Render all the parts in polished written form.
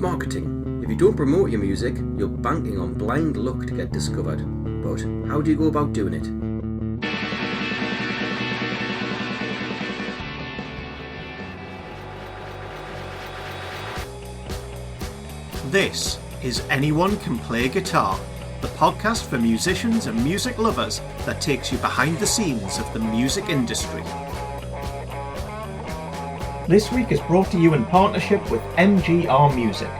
Marketing. If you don't promote your music, you're banking on blind luck to get discovered. But how do you go about doing it? This is Anyone Can Play Guitar, the podcast for musicians and music lovers that takes you behind the scenes of the music industry. This week is brought to you in partnership with MGR Music.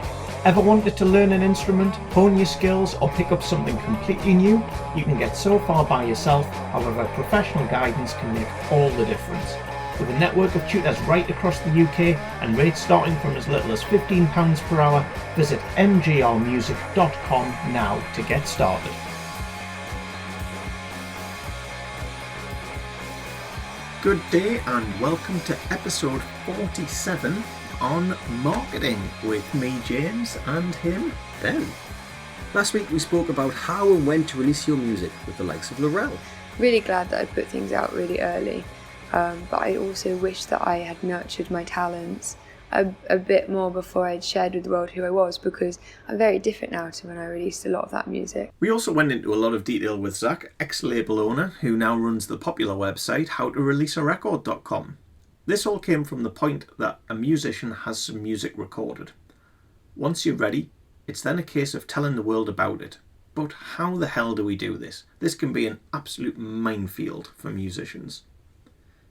Ever wanted to learn an instrument, hone your skills, or pick up something completely new? You can get so far by yourself, however professional guidance can make all the difference. With a network of tutors right across the UK and rates starting from as little as £15 per hour, visit mgrmusic.com now to get started. Good day and welcome to episode 47 on marketing with me, James, and him, Ben. Last week we spoke about how and when to release your music with the likes of Laurel. Really glad that I put things out really early, but I also wish that I had nurtured my talents a bit more before I'd shared with the world who I was, because I'm very different now to when I released a lot of that music. We also went into a lot of detail with Zach, ex-label owner, who now runs the popular website howtoreleasearecord.com. This all came from the point that a musician has some music recorded. Once you're ready, it's then a case of telling the world about it. But how the hell do we do this? This can be an absolute minefield for musicians.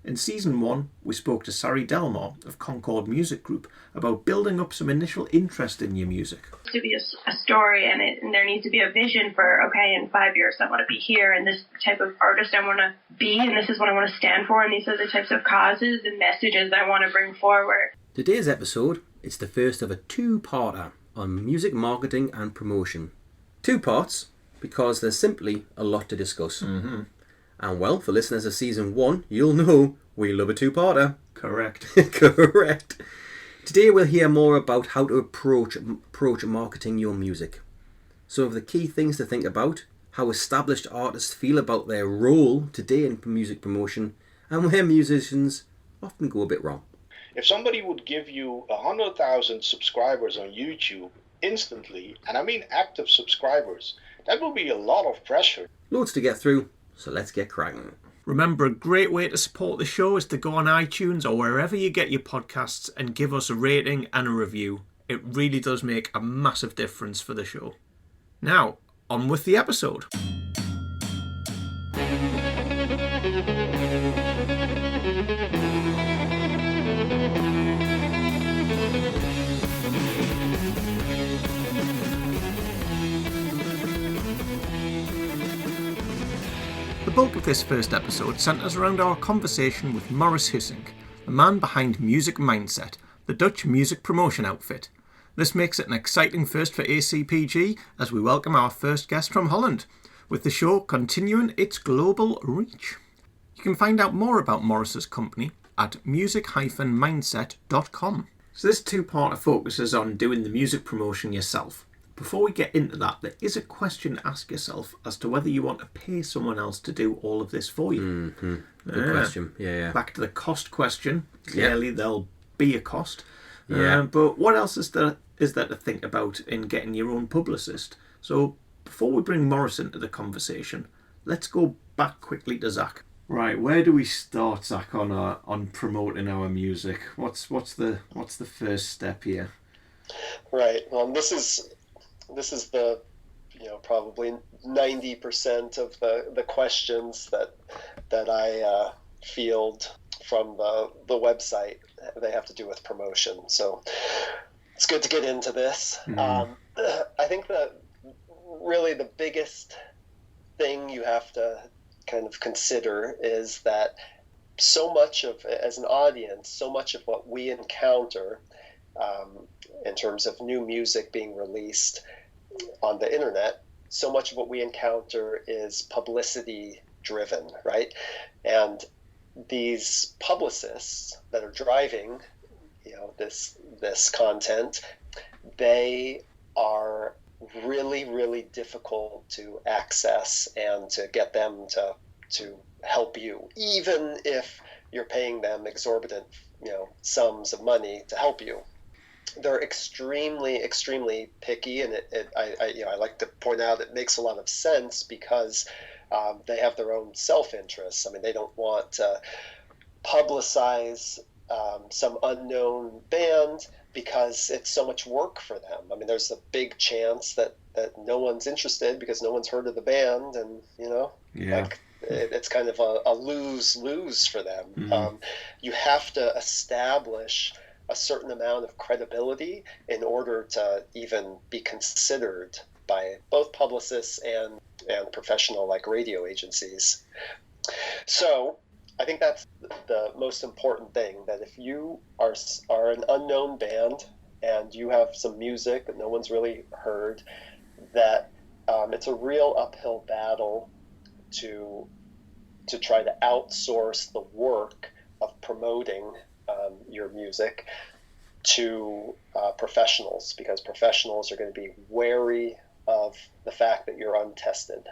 In Season 1, we spoke to Sari Delmore of Concord Music Group about building up some initial interest in your music. To be a story, and there needs to be a vision for, okay, in 5 years I want to be here, and this type of artist I want to be, and this is what I want to stand for, and these are the types of causes and messages I want to bring forward. Today's episode, it's the first of a two-parter on music marketing and promotion. 2 parts, because there's simply a lot to discuss. Mm-hmm. And well, for listeners of Season 1, you'll know we love a two-parter. Correct. Correct. Today we'll hear more about how to approach marketing your music. Some of the key things to think about, how established artists feel about their role today in music promotion, and where musicians often go a bit wrong. If somebody would give you 100,000 subscribers on YouTube instantly, and I mean active subscribers, that will be a lot of pressure. Loads to get through. So let's get cracking. Remember, a great way to support the show is to go on iTunes or wherever you get your podcasts and give us a rating and a review. It really does make a massive difference for the show. Now, on with the episode. The bulk of this first episode centres around our conversation with Maurice Hissink, the man behind Music Mindset, the Dutch music promotion outfit. This makes it an exciting first for ACPG as we welcome our first guest from Holland, with the show continuing its global reach. You can find out more about Maurice's company at music-mindset.com. So this two-parter focuses on doing the music promotion yourself. Before we get into that, there is a question to ask yourself as to whether you want to pay someone else to do all of this for you. Mm-hmm. Good question. Yeah. Back to the cost question. Clearly, there'll be a cost. Yeah. But what else is there to think about in getting your own publicist? So before we bring Maurice into the conversation, let's go back quickly to Zach. Right, where do we start, Zach, on promoting our music? What's the first step here? Right. Well, this is the probably 90% of the questions that I field from the website. They have to do with promotion. So it's good to get into this. I think that really the biggest thing you have to kind of consider is that so much of, as an audience, so much of what we encounter in terms of new music being released on the internet, so much of what we encounter is publicity driven, right? And these publicists that are driving, this content, they are really, really difficult to access and to get them to help you, even if you're paying them exorbitant, sums of money to help you. they're extremely picky, and I like to point out it makes a lot of sense because they have their own self-interests. I mean, they don't want to publicize some unknown band because it's so much work for them. I mean, there's a big chance that no one's interested because no one's heard of the band, and it's kind of a lose-lose for them. Mm. You have to establish a certain amount of credibility in order to even be considered by both publicists and professional like radio agencies. So I think that's the most important thing, that if you are an unknown band and you have some music that no one's really heard, that it's a real uphill battle to try to outsource the work of promoting your music to professionals, because professionals are going to be wary of the fact that you're untested.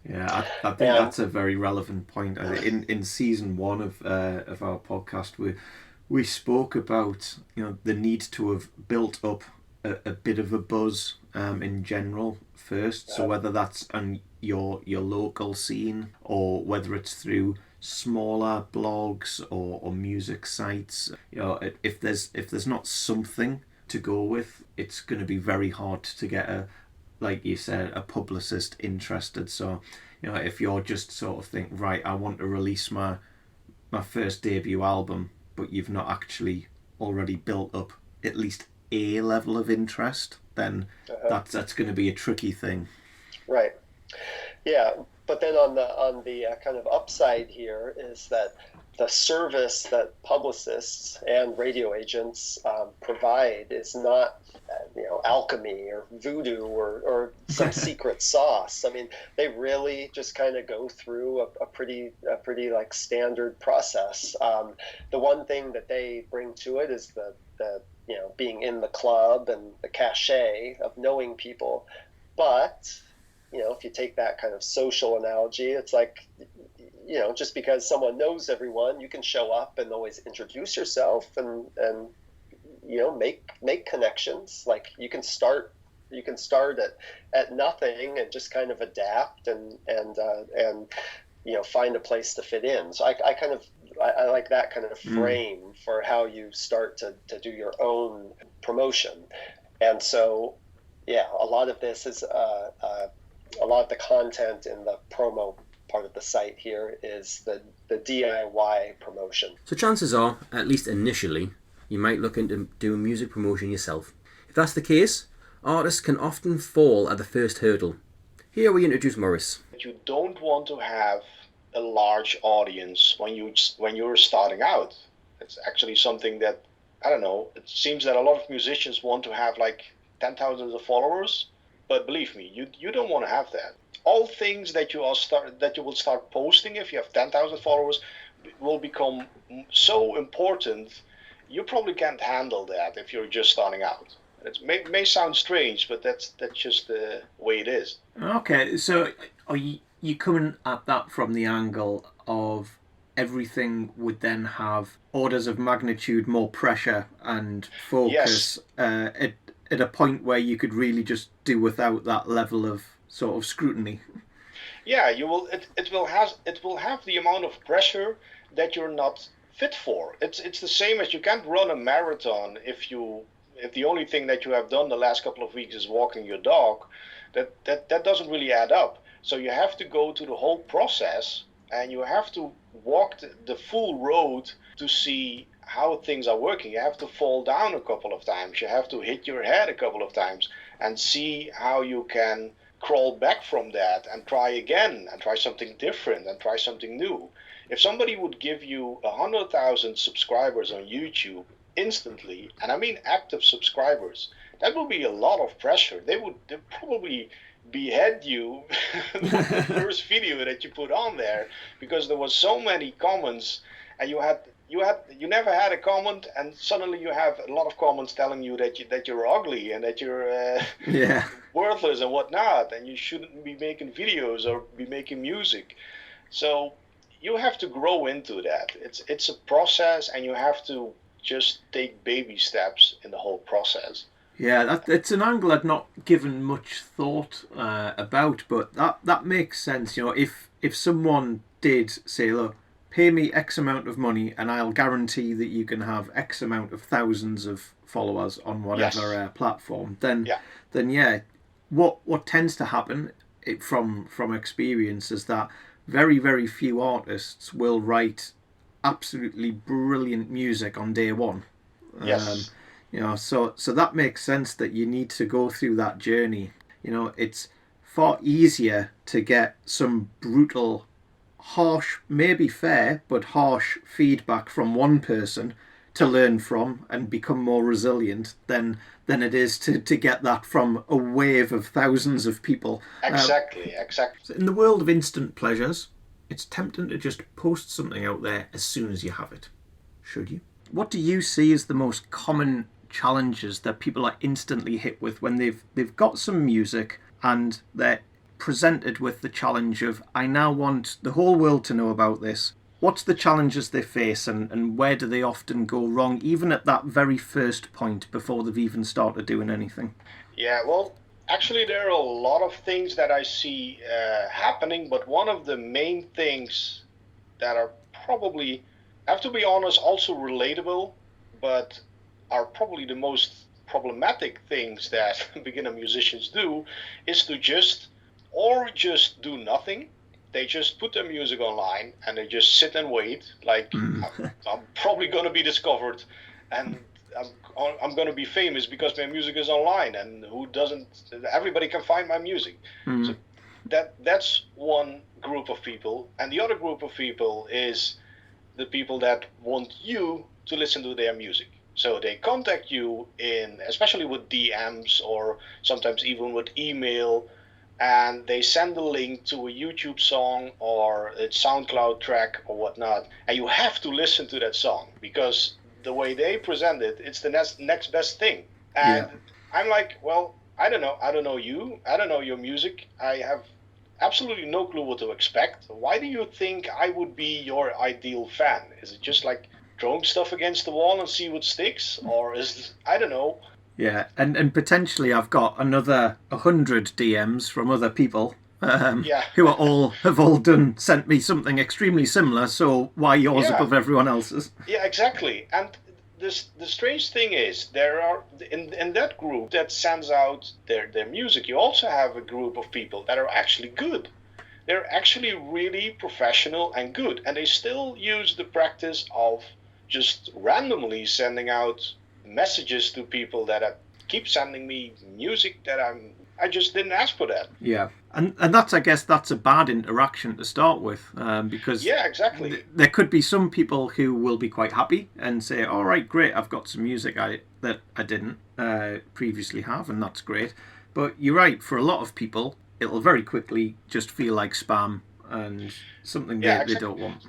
Yeah, I think that's a very relevant point. In season 1 of our podcast, we spoke about the need to have built up a bit of a buzz in general first. So whether that's on your local scene, or whether it's through smaller blogs or music sites, if there's not something to go with, it's going to be very hard to get like you said, a publicist interested. So, if you're just sort of think, right, I want to release my first debut album, but you've not actually already built up at least a level of interest, then that's going to be a tricky thing. Right. Yeah, but then on the kind of upside here is that the service that publicists and radio agents provide is not alchemy or voodoo or some secret sauce. I mean, they really just kind of go through a pretty like standard process. The one thing that they bring to it is the being in the club and the cachet of knowing people. But if you take that kind of social analogy, it's like, just because someone knows everyone, you can show up and always introduce yourself and make connections. Like you can start at nothing and just kind of adapt and find a place to fit in. So I like that kind of frame for how you start to do your own promotion. And so a lot of this is a lot of the content in the promo part of the site here is the DIY promotion. So chances are, at least initially, you might look into doing music promotion yourself. If that's the case, artists can often fall at the first hurdle. Here we introduce Maurice. You don't want to have a large audience when you're starting out. It's actually something that, I don't know, it seems that a lot of musicians want to have like 10,000 of followers, but believe me, you don't want to have that. All things that you will start posting if you have 10,000 followers will become so important. You probably can't handle that if you're just starting out. It may sound strange, but that's just the way it is. Okay, so are you coming at that from the angle of everything would then have orders of magnitude more pressure and focus at a point where you could really just do without that level of sort of scrutiny? Yeah, you will. It will have the amount of pressure that you're not fit for. It's the same as you can't run a marathon if the only thing that you have done the last couple of weeks is walking your dog. That doesn't really add up. So you have to go to the whole process and you have to walk the full road to see how things are working. You have to fall down a couple of times. You have to hit your head a couple of times and see how you can crawl back from that and try again and try something different and try something new. If somebody would give you 100,000 subscribers on YouTube instantly, and I mean active subscribers, that would be a lot of pressure. They'd probably behead you the first video that you put on there, because there was so many comments and you never had a comment, and suddenly you have a lot of comments telling you that you're ugly and that you're worthless and whatnot, and you shouldn't be making videos or be making music. So you have to grow into that. It's a process, and you have to just take baby steps in the whole process. Yeah, it's an angle I'd not given much thought about, but that makes sense. You know, if someone did say, look, pay me X amount of money and I'll guarantee that you can have X amount of thousands of followers on whatever platform, then what tends to happen from experience is that very, very few artists will write absolutely brilliant music on day one. Yes. You know, so that makes sense that you need to go through that journey. You know, it's far easier to get some brutal, harsh, maybe fair, but harsh feedback from one person to learn from and become more resilient than it is to get that from a wave of thousands of people. Exactly. In the world of instant pleasures, it's tempting to just post something out there as soon as you have it. Should you? What do you see as the most common challenges that people are instantly hit with when they've got some music and they're presented with the challenge of, I now want the whole world to know about this? What's the challenges they face, and where do they often go wrong, even at that very first point before they've even started doing anything? Yeah, well, actually there are a lot of things that I see happening, but one of the main things that are probably, I have to be honest, also relatable, but are probably the most problematic things that beginner musicians do, is to just do nothing. They just put their music online and they just sit and wait. Like, I'm probably going to be discovered and I'm going to be famous because my music is online, and who doesn't? Everybody can find my music. So that's one group of people. And the other group of people is the people that want you to listen to their music. So they contact you especially with DMs or sometimes even with email, and they send a link to a YouTube song or a SoundCloud track or whatnot, and you have to listen to that song because the way they present it, it's the next best thing. And I'm like, well, I don't know you, I don't know your music, I have absolutely no clue what to expect. Why do you think I would be your ideal fan? Is it just like throwing stuff against the wall and see what sticks, or I don't know. Yeah, and potentially I've got another 100 DMs from other people who have all sent me something extremely similar. So why yours above everyone else's? Yeah, exactly. And the strange thing is, there are in that group that sends out their music, you also have a group of people that are actually good. They're actually really professional and good, and they still use the practice of just randomly sending out messages to people that keep sending me music that I just didn't ask for that. Yeah, and I guess that's a bad interaction to start with, because exactly. There could be some people who will be quite happy and say, all right, great, I've got some music that I didn't previously have, and that's great. But you're right, for a lot of people, it'll very quickly just feel like spam and something they don't want.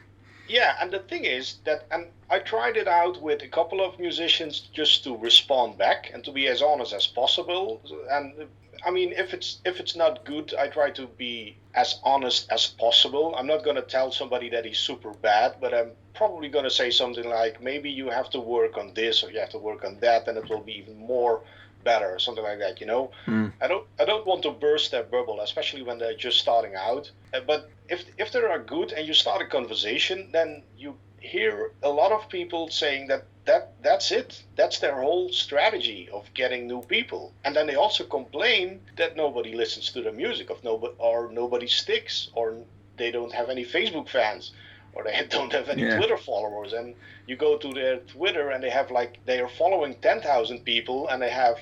Yeah, and the thing is that, and I tried it out with a couple of musicians just to respond back and to be as honest as possible. And I mean, if it's not good, I try to be as honest as possible. I'm not going to tell somebody that he's super bad, but I'm probably going to say something like, maybe you have to work on this or you have to work on that, and it will be even more better, or something like that, you know. I don't want to burst their bubble, especially when they're just starting out. But if they are good and you start a conversation, then you hear a lot of people saying that's it. That's their whole strategy of getting new people. And then they also complain that nobody listens to their music, or nobody sticks, or they don't have any Facebook fans, or they don't have any Twitter followers. And you go to their Twitter and they are following 10,000 people and they have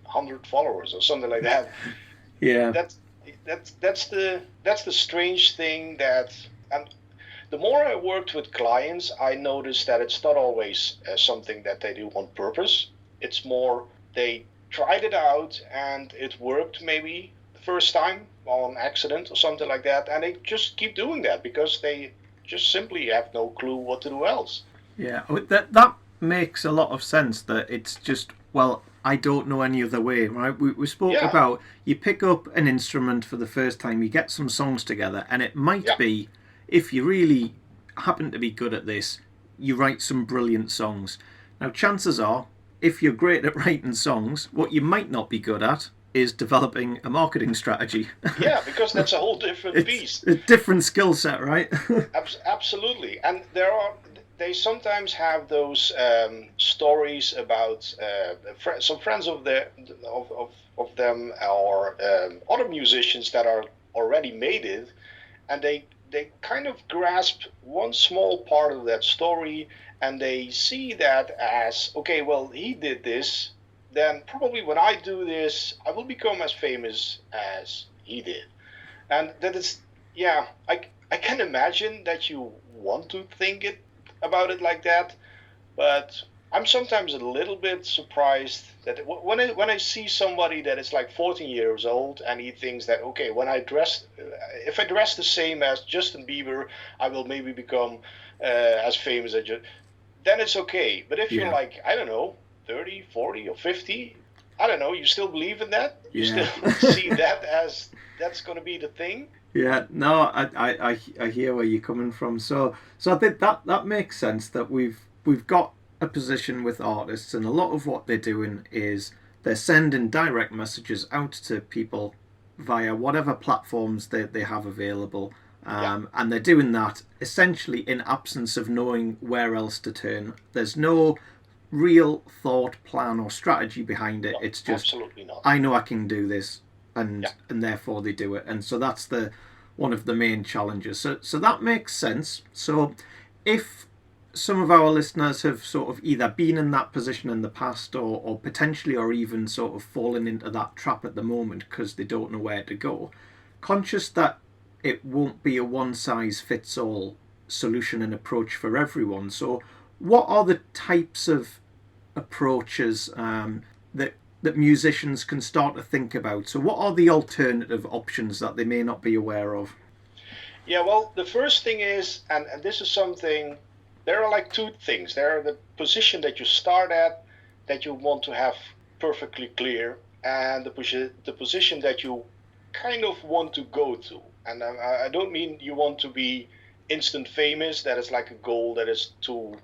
100 followers or something like that. Yeah. That's the strange thing and the more I worked with clients, I noticed that it's not always something that they do on purpose. It's more they tried it out and it worked maybe the first time on accident or something like that, and they just keep doing that because they just simply have no clue what to do else. Yeah, that makes a lot of sense, that it's just, well, I don't know any other way, right? We spoke about, you pick up an instrument for the first time, you get some songs together, and it might be, if you really happen to be good at this, you write some brilliant songs. Now, chances are, if you're great at writing songs, what you might not be good at is developing a marketing strategy. Yeah, because that's a whole different beast. A different skill set, right? Absolutely, and they sometimes have those stories about some friends of them or other musicians that are already made it, and they kind of grasp one small part of that story, and they see that as, okay, well, he did this, then probably when I do this, I will become as famous as he did. And that is, yeah, I can imagine that you want to think about it like that, but I'm sometimes a little bit surprised that when I see somebody that is like 14 years old and he thinks that, okay, if I dress the same as Justin Bieber, I will maybe become as famous as then it's okay. But if you're like, I don't know, 30, 40 or 50, I don't know, you still believe in that? You still see that as that's going to be the thing? Yeah, no, I hear where you're coming from. So I think that makes sense, that we've got a position with artists, and a lot of what they're doing is they're sending direct messages out to people via whatever platforms they have available, and they're doing that essentially in absence of knowing where else to turn. There's no real thought, plan or strategy behind it. No, it's just, absolutely not. I know I can do this, and therefore they do it. And so that's one of the main challenges. So that makes sense. So if some of our listeners have sort of either been in that position in the past, or potentially or even sort of fallen into that trap at the moment because they don't know where to go, conscious that it won't be a one-size-fits-all solution and approach for everyone. So what are the types of approaches that musicians can start to think about? So what are the alternative options that they may not be aware of? Yeah, well, the first thing is, and this is something, there are like two things. There are the position that you start at, that you want to have perfectly clear, and the position that you kind of want to go to. And I don't mean you want to be instant famous. That is like a goal that is too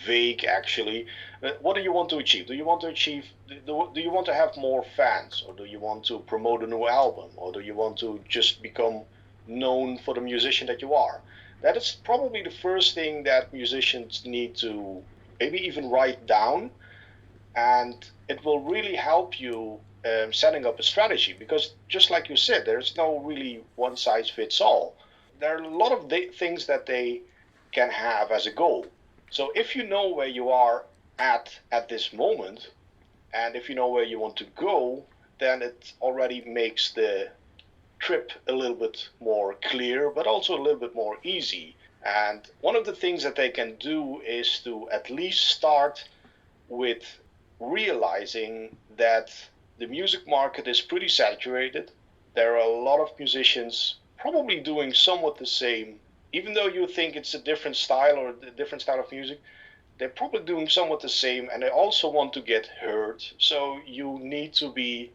vague, actually. But what do you want to achieve? Do you want to have more fans, or do you want to promote a new album, or do you want to just become known for the musician that you are? That is probably the first thing that musicians need to maybe even write down, and it will really help you setting up a strategy, because just like you said, there's no really one size fits all. There are a lot of things that they can have as a goal. So if you know where you are at this moment, and if you know where you want to go, then it already makes the trip a little bit more clear, but also a little bit more easy. And one of the things that they can do is to at least start with realizing that the music market is pretty saturated. There are a lot of musicians probably doing somewhat the same. Even though you think it's a different style or a different style of music, they're probably doing somewhat the same, and they also want to get heard. So you need to be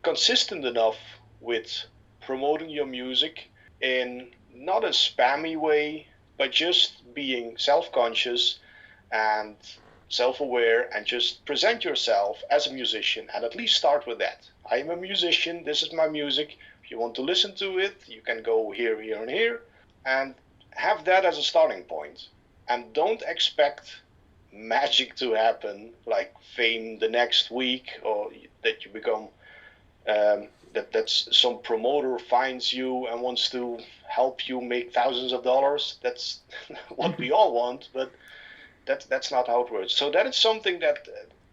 consistent enough with promoting your music in not a spammy way, but just being self-conscious and self-aware, and just present yourself as a musician, and at least start with that. I am a musician, this is my music. If you want to listen to it, you can go here, here, and here, and have that as a starting point. And don't expect magic to happen, like fame the next week, or that you become that's some promoter finds you and wants to help you make thousands of dollars. That's what we all want, but that's not how it works. So that is something that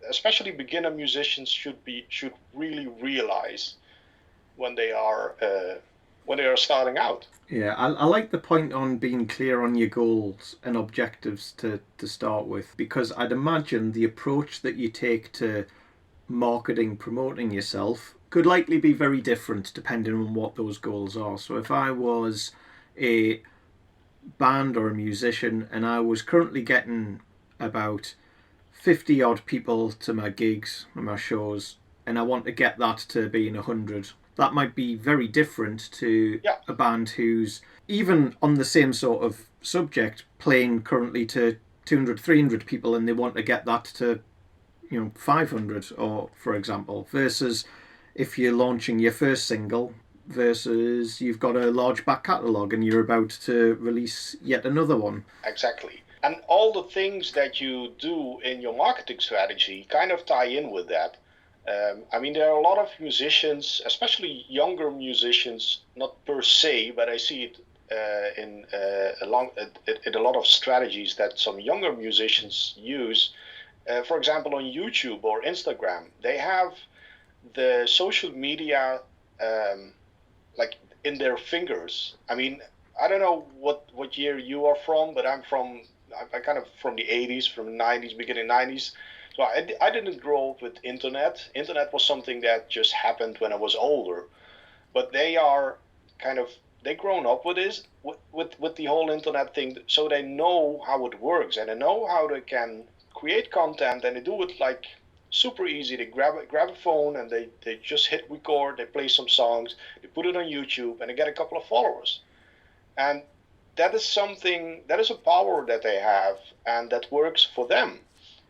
especially beginner musicians should really realize when they are starting out. Yeah, I like the point on being clear on your goals and objectives to start with, because I'd imagine the approach that you take to marketing, promoting yourself could likely be very different depending on what those goals are. So if I was a band or a musician and I was currently getting about 50 odd people to my gigs and my shows, and I want to get that to being 100, that might be very different to a band who's even on the same sort of subject playing currently to 200, 300 people and they want to get that to, 500, or for example, versus if you're launching your first single versus you've got a large back catalogue and you're about to release yet another one. Exactly. And all the things that you do in your marketing strategy kind of tie in with that. There are a lot of musicians, especially younger musicians, not per se, but I see it in a lot of strategies that some younger musicians use. For example, on YouTube or Instagram, they have the social media in their fingers. I don't know what year you are from, but I'm kind of from the 80s, from the 90s, beginning 90s. So I didn't grow up with internet. Internet was something that just happened when I was older. But they grown up with this, with the whole internet thing, so they know how it works and they know how they can create content, and they do it like super easy. They grab a phone and they just hit record, they play some songs, they put it on YouTube, and they get a couple of followers. And that is a power that they have and that works for them.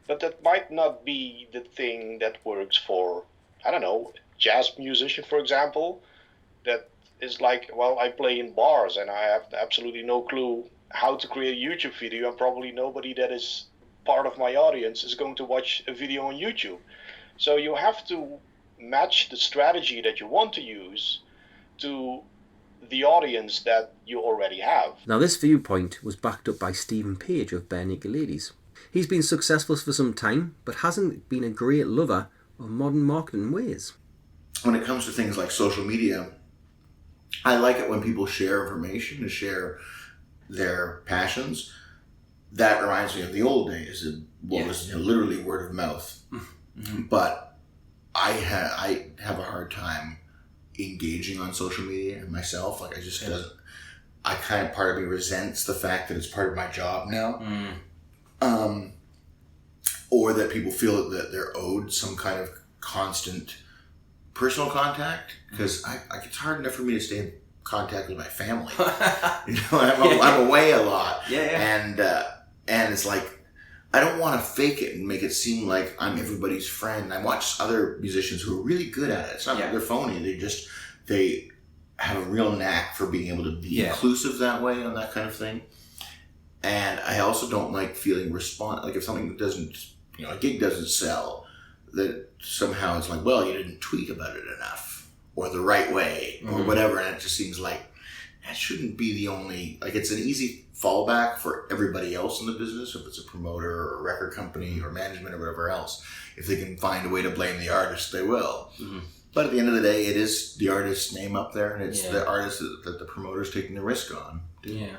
But that might not be the thing that works for, I don't know, jazz musician, for example, that is like, well, I play in bars and I have absolutely no clue how to create a YouTube video, and probably nobody that is part of my audience is going to watch a video on YouTube. So you have to match the strategy that you want to use to the audience that you already have. Now, this viewpoint was backed up by Stephen Page of Bare Naked Ladies. He's been successful for some time, but hasn't been a great lover of modern marketing ways. When it comes to things like social media, I like it when people share information and share their passions. That reminds me of the old days. It was literally word of mouth. Mm-hmm. But I have a hard time engaging on social media myself. Like, part of me resents the fact that it's part of my job now. Or that people feel that they're owed some kind of constant personal contact, because it's hard enough for me to stay in contact with my family. I'm away a lot. And it's like, I don't want to fake it and make it seem like I'm everybody's friend. I watch other musicians who are really good at it. It's not like they're phony. They have a real knack for being able to be inclusive that way on that kind of thing. And I also don't like feeling like if something doesn't, a gig doesn't sell, that somehow it's like, well, you didn't tweet about it enough or the right way or whatever. And it just seems like that shouldn't be the only, it's an easy fallback for everybody else in the business, if it's a promoter or a record company or management or whatever else. If they can find a way to blame the artist, they will. Mm-hmm. But at the end of the day, it is the artist's name up there, and it's the artist that the promoter's taking the risk on. Yeah.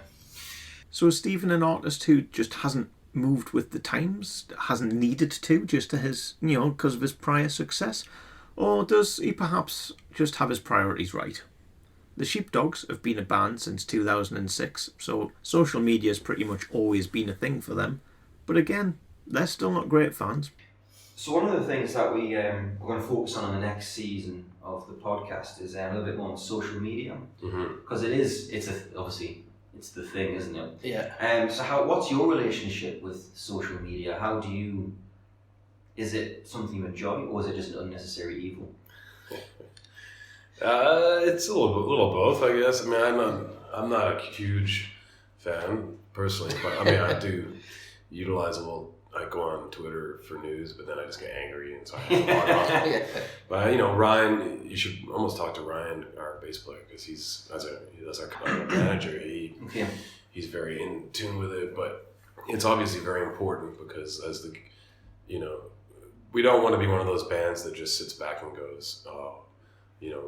So is Stephen an artist who just hasn't moved with the times, hasn't needed to, just to his, because of his prior success? Or does he perhaps just have his priorities right? The Sheepdogs have been a band since 2006, so social media has pretty much always been a thing for them. But again, they're still not great fans. So one of the things that we're going to focus on in the next season of the podcast is a little bit more on social media, because obviously it's the thing, isn't it? Yeah. So what's your relationship with social media? Is it something you enjoy, or is it just an unnecessary evil? It's a little both, I guess. I'm not a huge fan personally, but I do utilize it. I go on Twitter for news, but then I just get angry, and so I have to log off. But Ryan, you should almost talk to Ryan, our bass player, because that's our manager. He's very in tune with it, but it's obviously very important because we don't want to be one of those bands that just sits back and goes,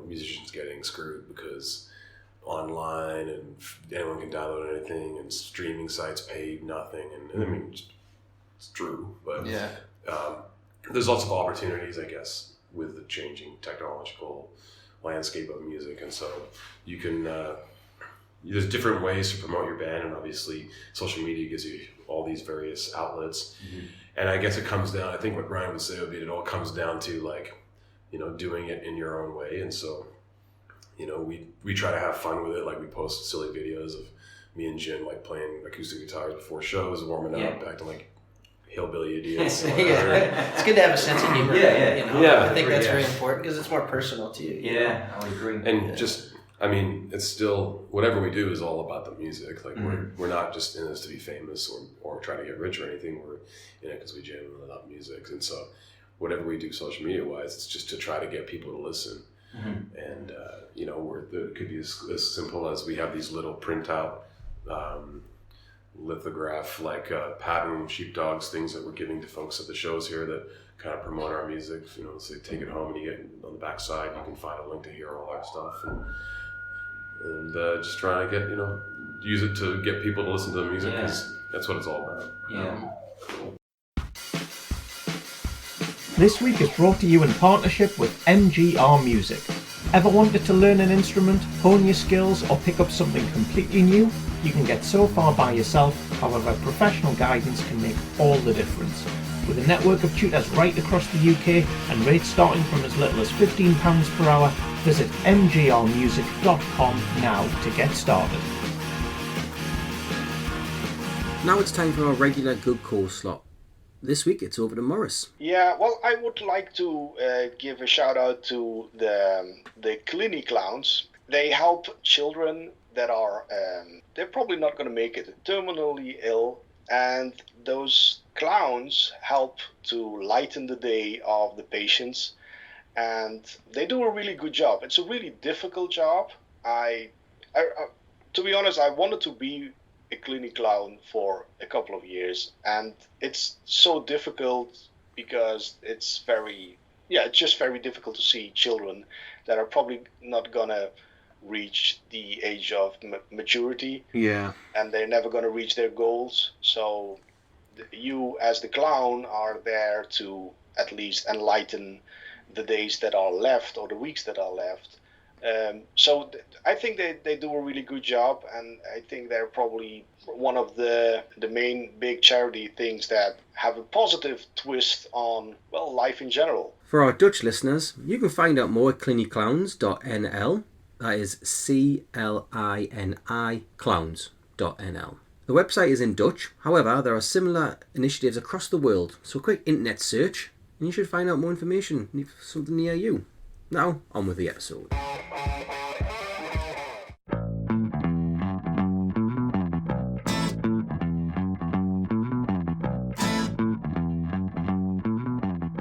musicians getting screwed because online and anyone can download anything and streaming sites pay nothing, and it's true, but there's lots of opportunities, I guess, with the changing technological landscape of music, and so you can there's different ways to promote your band, and obviously social media gives you all these various outlets, and I guess it comes down, I think what Ryan would say would be, it all comes down to doing it in your own way. And so we try to have fun with it. Like, we post silly videos of me and Jim like playing acoustic guitars before shows, warming up, acting like hillbilly idiots. It's good to have a sense of humor. I think that's very important because it's more personal to you. Yeah, I would agree. And it's still, whatever we do is all about the music. Like we're not just in this to be famous or trying to get rich or anything. We're in it because we genuinely love music. And so whatever we do social media wise, it's just to try to get people to listen. And, it could be as simple as we have these little printout lithograph pattern Sheepdogs things that we're giving to folks at the shows here that kind of promote our music. So you take it home and you get on the back side you can find a link to hear all our stuff and just trying to get use it to get people to listen to the music because that's what it's all about. This week is brought to you in partnership with MGR Music. Ever wanted to learn an instrument, hone your skills, or pick up something completely new? You can get so far by yourself, however professional guidance can make all the difference. With a network of tutors right across the UK and rates starting from as little as £15 per hour, visit mgrmusic.com now to get started. Now it's time for our regular Good Cause slot. This week it's over to Maurice. Yeah, well, I would like to give a shout out to the Clini Clowns. They help children that are, they're probably not going to make it, terminally ill. And those clowns help to lighten the day of the patients. And they do a really good job. It's a really difficult job. I to be honest, I wanted to be a Clini Clown for a couple of years. And it's so difficult because it's just very difficult to see children that are probably not going to reach the age of maturity. Yeah. And they're never going to reach their goals. So you as the clown are there to at least enlighten the days that are left or the weeks that are left. So I think they do a really good job, and I think they're probably one of the main big charity things that have a positive twist on, well, life in general. For our Dutch listeners, you can find out more at cliniclowns.nl. That is CLINI clowns.nl. The website is in Dutch, however, there are similar initiatives across the world, so quick internet search and you should find out more information if something near you. Now, on with the episode.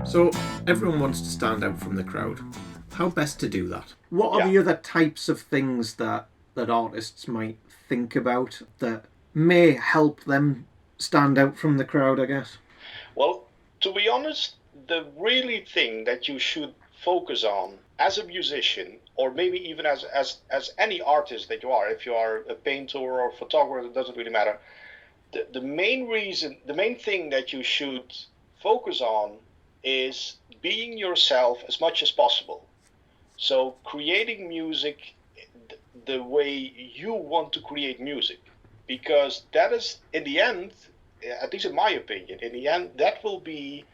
So, everyone wants to stand out from the crowd. How best to do that? What are the other types of things that artists might think about that may help them stand out from the crowd, I guess? Well, to be honest, the really thing that you should focus on as a musician, or maybe even as any artist that you are, if you are a painter or a photographer, it doesn't really matter. The main thing that you should focus on is being yourself as much as possible. So creating music the way you want to create music, because that is, in the end, at least in my opinion, in the end, that will be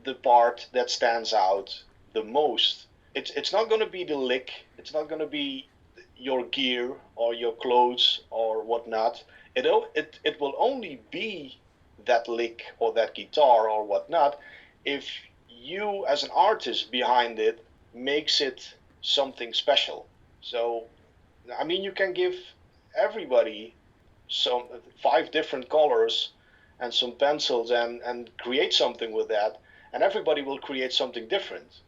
the part that stands out the most. It's not going to be the lick. It's not going to be your gear or your clothes or whatnot. It will only be that lick or that guitar or whatnot if you as an artist behind it makes it something special. So, I mean, you can give everybody 5 different colors and some pencils and create something with that, and everybody will create something different.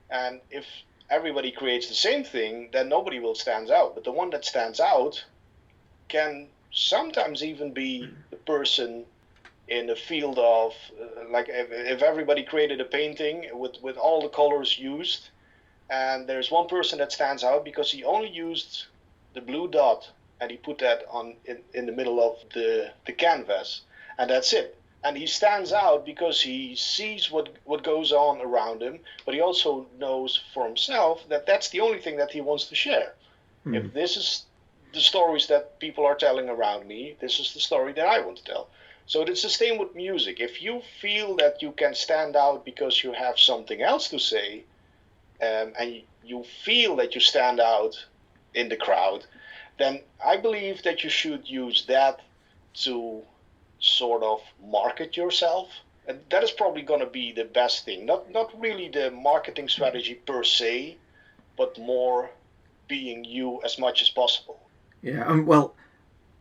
And if everybody creates the same thing, then nobody will stand out. But the one that stands out can sometimes even be the person in the field of, like if everybody created a painting with all the colors used, and there's one person that stands out because he only used the blue dot and he put that in the middle of the canvas, and that's it. And he stands out because he sees what goes on around him, but he also knows for himself that that's the only thing that he wants to share. If this is the stories that people are telling around me, this is the story that I want to tell. So it's the same with music. If you feel that you can stand out because you have something else to say, and you feel that you stand out in the crowd, then I believe that you should use that to sort of market yourself. And that is probably going to be the best thing. Not really the marketing strategy per se, but more being you as much as possible. Yeah, well,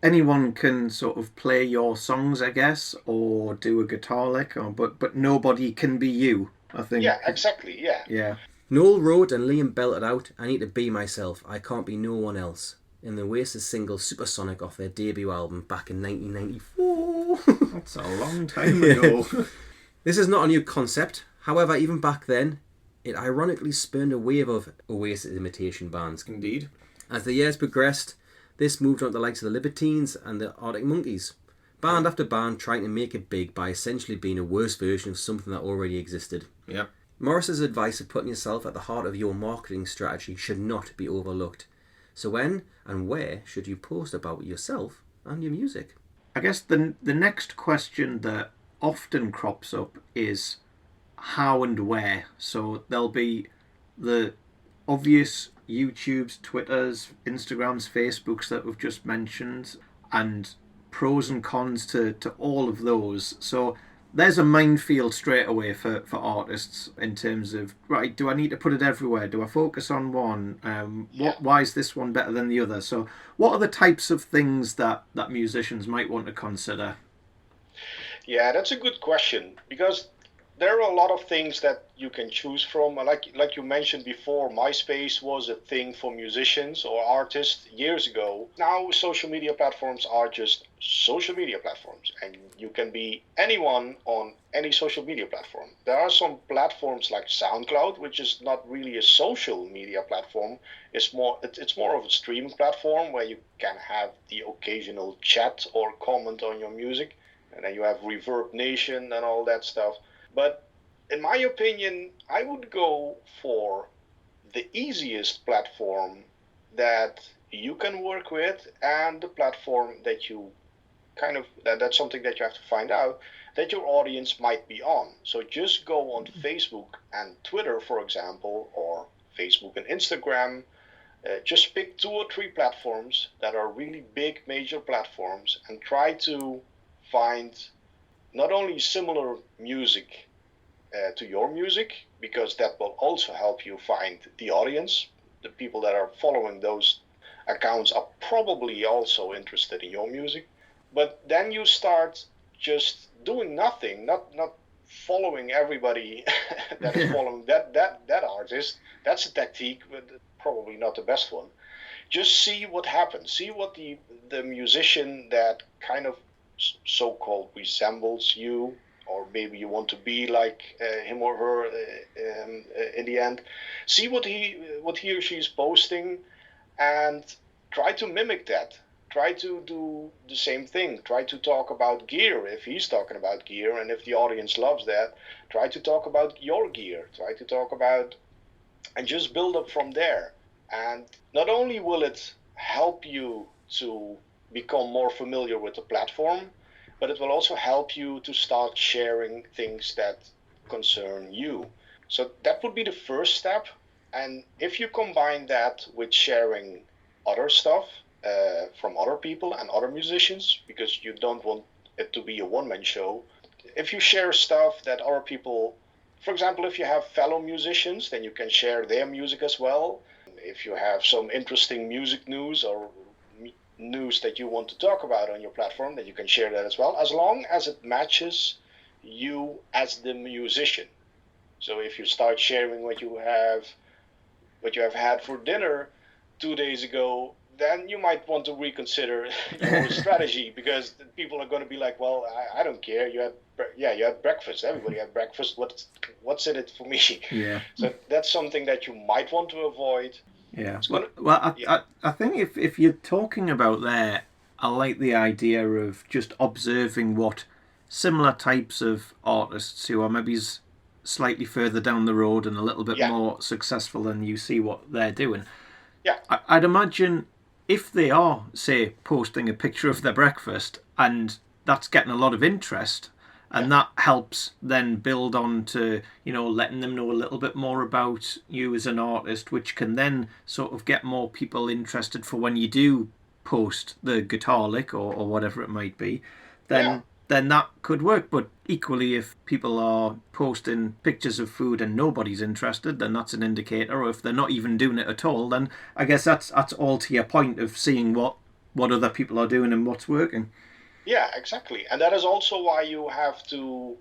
anyone can sort of play your songs, I guess, or do a guitar lick, but nobody can be you, I think. Yeah, exactly, yeah. Yeah. Noel wrote and Liam belted out, "I need to be myself, I can't be no one else," in the Oasis single Supersonic off their debut album back in 1994. That's a long time ago. This is not a new concept. However, even back then, it ironically spurned a wave of Oasis imitation bands. Indeed. As the years progressed, this moved on to the likes of the Libertines and the Arctic Monkeys. Band after band trying to make it big by essentially being a worse version of something that already existed. Yeah. Morris's advice of putting yourself at the heart of your marketing strategy should not be overlooked. So when and where should you post about yourself and your music? I guess the next question that often crops up is how and where. So there'll be the obvious YouTubes, Twitters, Instagrams, Facebooks that we've just mentioned, and pros and cons to all of those. So there's a minefield straight away for artists in terms of, right, do I need to put it everywhere? Do I focus on one? Why is this one better than the other? So what are the types of things that musicians might want to consider? Yeah, that's a good question, because there are a lot of things that you can choose from. Like you mentioned before, MySpace was a thing for musicians or artists years ago. Now social media platforms are just social media platforms, and you can be anyone on any social media platform. There are some platforms like SoundCloud, which is not really a social media platform. It's more of a streaming platform where you can have the occasional chat or comment on your music, and then you have Reverb Nation and all that stuff. But in my opinion, I would go for the easiest platform that you can work with, and the platform that you that's something that you have to find out that your audience might be on. So just go on Facebook and Twitter, for example, or Facebook and Instagram. Just pick 2 or 3 platforms that are really big, major platforms, and try to find not only similar music to your music, because that will also help you find the audience. The people that are following those accounts are probably also interested in your music. But then you start just doing nothing, not following everybody that is following that artist. That's a tactic, but probably not the best one. Just see what happens. See what the musician that kind of so-called resembles you, or maybe you want to be like him or her in the end. See what he or she is posting, and try to mimic that. Try to do the same thing. Try to talk about gear if he's talking about gear, and if the audience loves that, try to talk about your gear. Try to talk about, and just build up from there. And not only will it help you to become more familiar with the platform, but it will also help you to start sharing things that concern you. So that would be the first step. And if you combine that with sharing other stuff from other people and other musicians, because you don't want it to be a one-man show, if you share stuff that other people, for example, if you have fellow musicians, then you can share their music as well. If you have some interesting music news or news that you want to talk about on your platform, then you can share that as well, as long as it matches you as the musician. So if you start sharing what you have had for dinner 2 days ago, then you might want to reconsider your strategy, because people are going to be like, well, I don't care. You had breakfast. Everybody had breakfast. What's in it for me? Yeah. So that's something that you might want to avoid. Yeah. I think if you're talking about there, I like the idea of just observing what similar types of artists who are maybe slightly further down the road and a little bit more successful than you, see what they're doing. Yeah. I'd imagine if they are, say, posting a picture of their breakfast and that's getting a lot of interest, and that helps then build on to, letting them know a little bit more about you as an artist, which can then sort of get more people interested for when you do post the guitar lick or whatever it might be, then that could work. But equally, if people are posting pictures of food and nobody's interested, then that's an indicator. Or if they're not even doing it at all, then I guess that's all to your point of seeing what other people are doing and what's working. Yeah, exactly. And that is also why you have to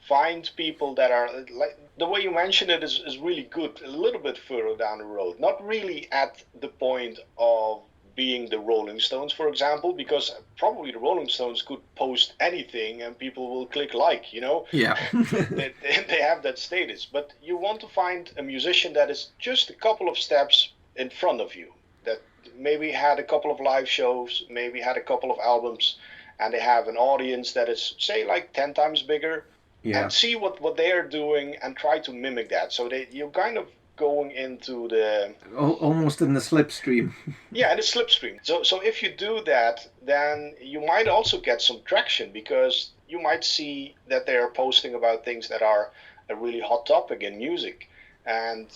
find people that are, like the way you mentioned it is really good, a little bit further down the road. Not really at the point of being the Rolling Stones, for example, because probably the Rolling Stones could post anything and people will click like, you know? Yeah. they have that status. But you want to find a musician that is just a couple of steps in front of you, that maybe had a couple of live shows, maybe had a couple of albums, and they have an audience that is, say, like 10 times bigger, and see what they're doing and try to mimic that. So you're kind of going into the... almost in the slipstream. Yeah, in the slipstream. So if you do that, then you might also get some traction, because you might see that they are posting about things that are a really hot topic in music. And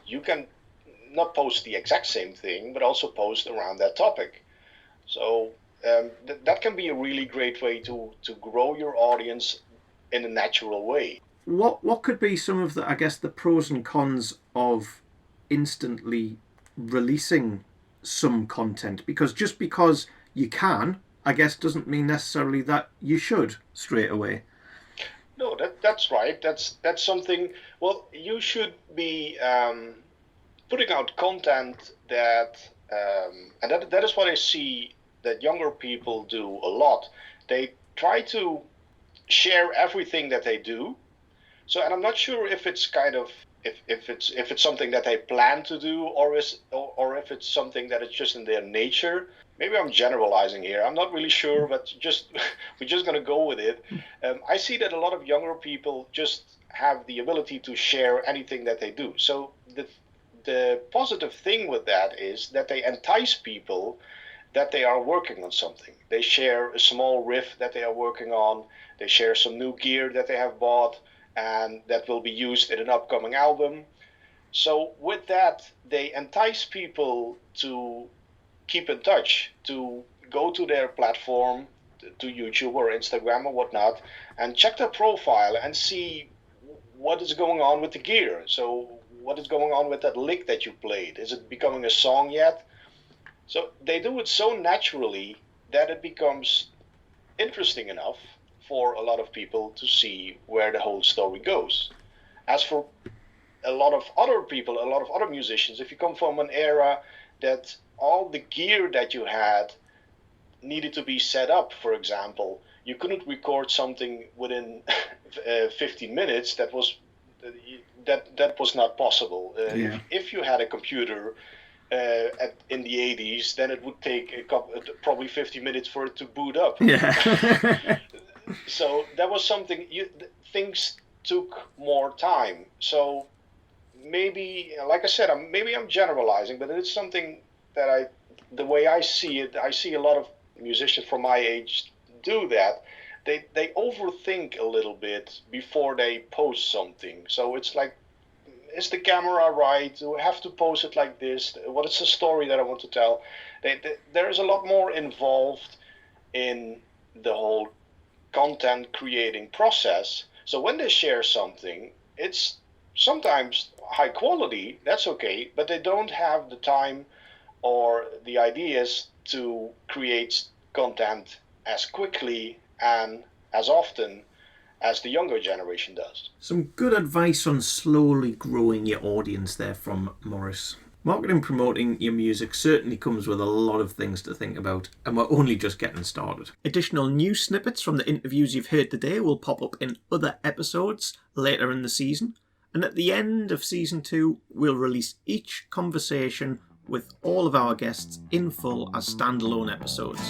you can not post the exact same thing, but also post around that topic. So that can be a really great way to grow your audience in a natural way. What could be some of the, I guess, the pros and cons of instantly releasing some content? Because just because you can, I guess, doesn't mean necessarily that you should straight away. No, that's right. That's something. Well, you should be putting out content that, and that is what I see that younger people do a lot. They try to share everything that they do. So, and I'm not sure if it's kind of if it's something that they plan to do, or if it's something that is just in their nature. Maybe I'm generalizing here. I'm not really sure, but we're just going to go with it. I see that a lot of younger people just have the ability to share anything that they do. So the positive thing with that is that they entice people that they are working on something. They share a small riff that they are working on. They share some new gear that they have bought and that will be used in an upcoming album. So with that, they entice people to keep in touch, to go to their platform, to YouTube or Instagram or whatnot, and check their profile and see what is going on with the gear. So what is going on with that lick that you played? Is it becoming a song yet? So they do it so naturally that it becomes interesting enough for a lot of people to see where the whole story goes. As for a lot of other people, a lot of other musicians, if you come from an era that all the gear that you had needed to be set up, for example, you couldn't record something within 15 minutes. That was not possible. If you had a computer in the 80s, then it would take probably 50 minutes for it to boot up. Yeah. So that was something. Things took more time. So maybe, like I said, maybe I'm generalizing, but it's something that the way I see it, I see a lot of musicians from my age do that. They overthink a little bit before they post something. So it's like, is the camera right? Do I have to post it like this? What is the story that I want to tell? There is a lot more involved in the whole content creating process. So when they share something, it's sometimes high quality, that's okay, but they don't have the time or the ideas to create content as quickly and as often as the younger generation does. Some good advice on slowly growing your audience there from Maurice. Marketing and promoting your music certainly comes with a lot of things to think about, and we're only just getting started. Additional news snippets from the interviews you've heard today will pop up in other episodes later in the season, and at the end of Season 2, we'll release each conversation with all of our guests in full as standalone episodes.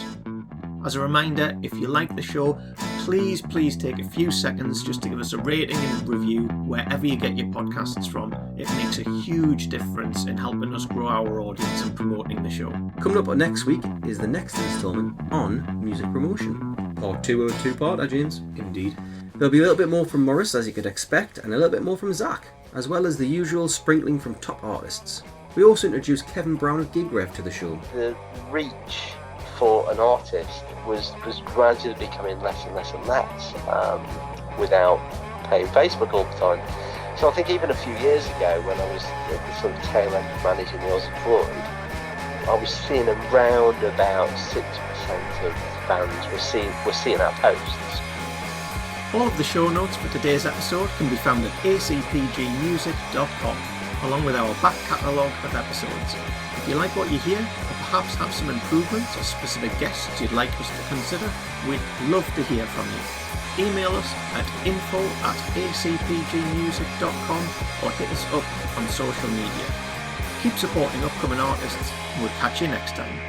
As a reminder, if you like the show, please take a few seconds just to give us a rating and review wherever you get your podcasts from. It makes a huge difference in helping us grow our audience and promoting the show. Coming up next week is the next instalment on music promotion. Part 2 of a two-parter, James. Indeed. There'll be a little bit more from Maurice, as you could expect, and a little bit more from Zach, as well as the usual sprinkling from top artists. We also introduced Kevin Brown of GigRev to the show. The reach for an artist was gradually becoming less and less and less without paying Facebook all the time. So I think even a few years ago, when I was at the sort of tail end of managing the Aussie Void, I was seeing around about 6% of bands were seeing our posts. All of the show notes for today's episode can be found at acpgmusic.com, along with our back catalogue of episodes. If you like what you hear, or perhaps have some improvements or specific guests you'd like us to consider, we'd love to hear from you. Email us at info@acpgmusic.com or hit us up on social media. Keep supporting upcoming artists, and we'll catch you next time.